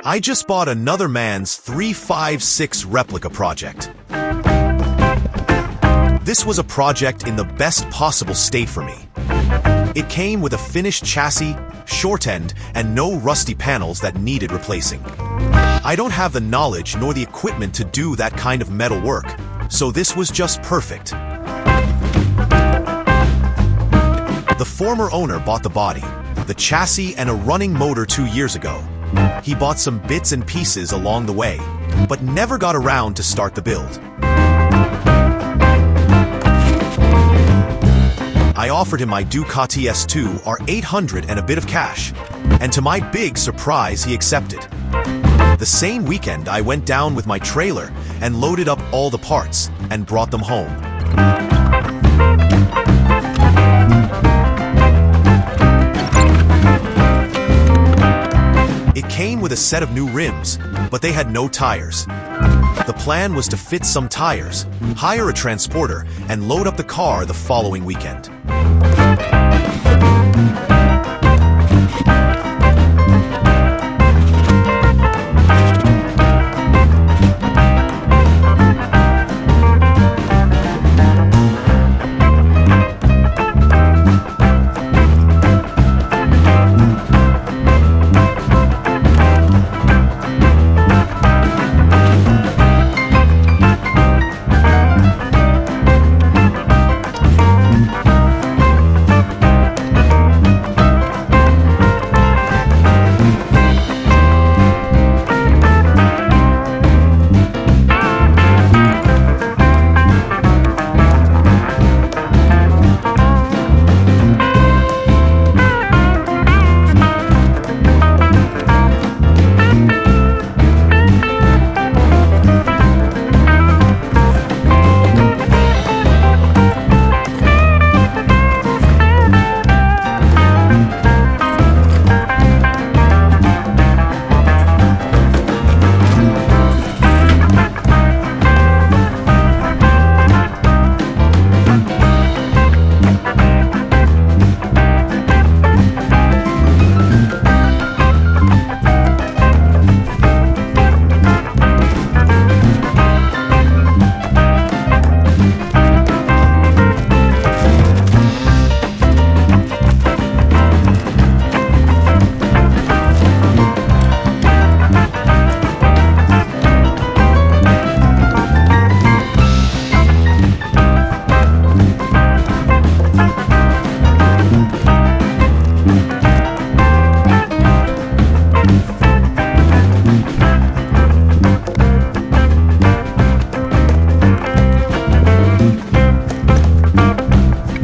I just bought another man's 356 Replica project. This was a project in the best possible state for me. It came with a finished chassis, short end, and no rusty panels that needed replacing. I don't have the knowledge nor the equipment to do that kind of metal work, so this was just perfect. The former owner bought the body, the chassis, and a running motor 2 years ago. He bought some bits and pieces along the way, but never got around to start the build. I offered him my Ducati S2 R800 and a bit of cash, and to my big surprise, he accepted. The same weekend, I went down with my trailer and loaded up all the parts and brought them home. It came with a set of new rims, but they had no tires. The plan was to fit some tires, hire a transporter, and load up the car the following weekend.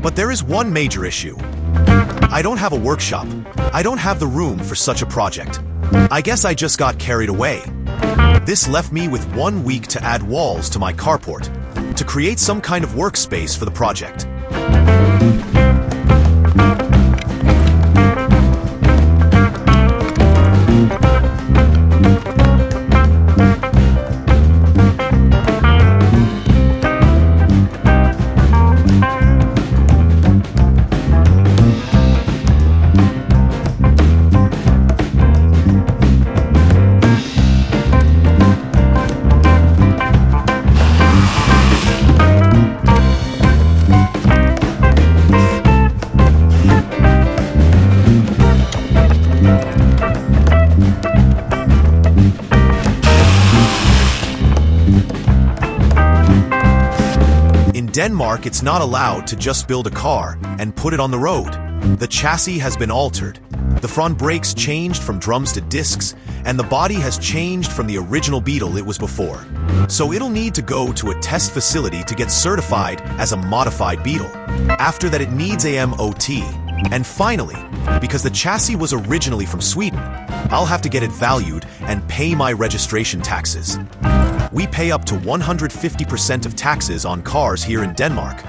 But there is one major issue. I don't have a workshop. I don't have the room for such a project. I guess I just got carried away. This left me with 1 week to add walls to my carport, to create some kind of workspace for the project. In Denmark, it's not allowed to just build a car and put it on the road. The chassis has been altered. The front brakes changed from drums to discs, and the body has changed from the original Beetle it was before. So it'll need to go to a test facility to get certified as a modified Beetle. After that, it needs a MOT. And finally, because the chassis was originally from Sweden, I'll have to get it valued and pay my registration taxes. We pay up to 150% of taxes on cars here in Denmark.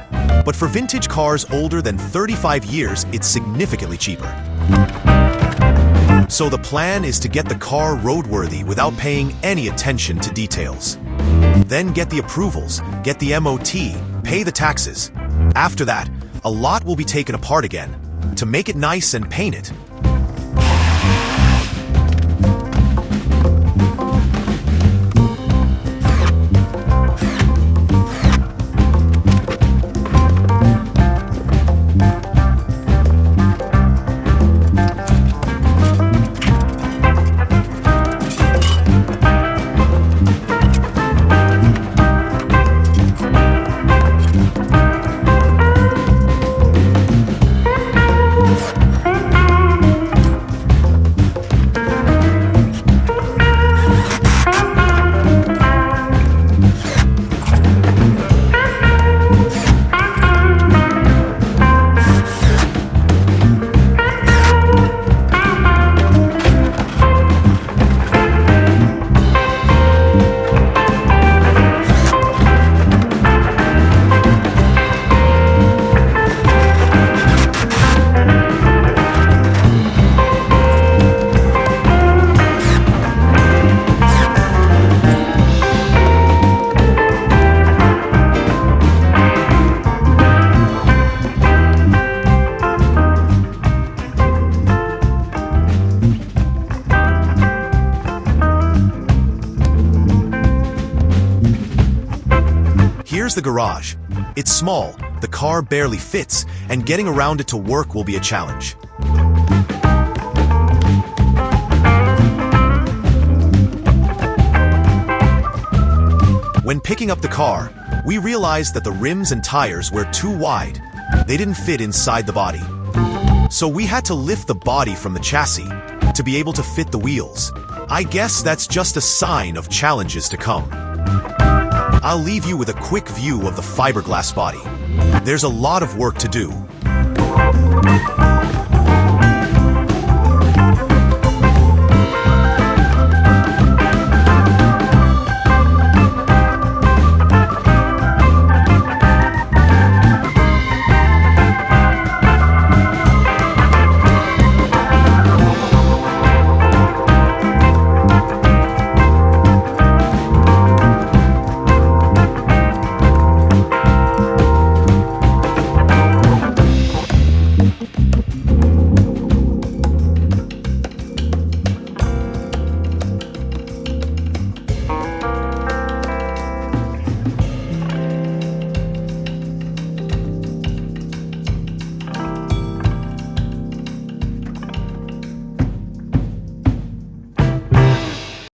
But for vintage cars older than 35 years, it's significantly cheaper. So the plan is to get the car roadworthy without paying any attention to details. Then get the approvals, get the MOT, pay the taxes. After that, a lot will be taken apart again to make it nice and paint it. Here's the garage. It's small, the car barely fits, and getting around it to work will be a challenge. When picking up the car, we realized that the rims and tires were too wide. They didn't fit inside the body. So we had to lift the body from the chassis to be able to fit the wheels. I guess that's just a sign of challenges to come. I'll leave you with a quick view of the fiberglass body. There's a lot of work to do.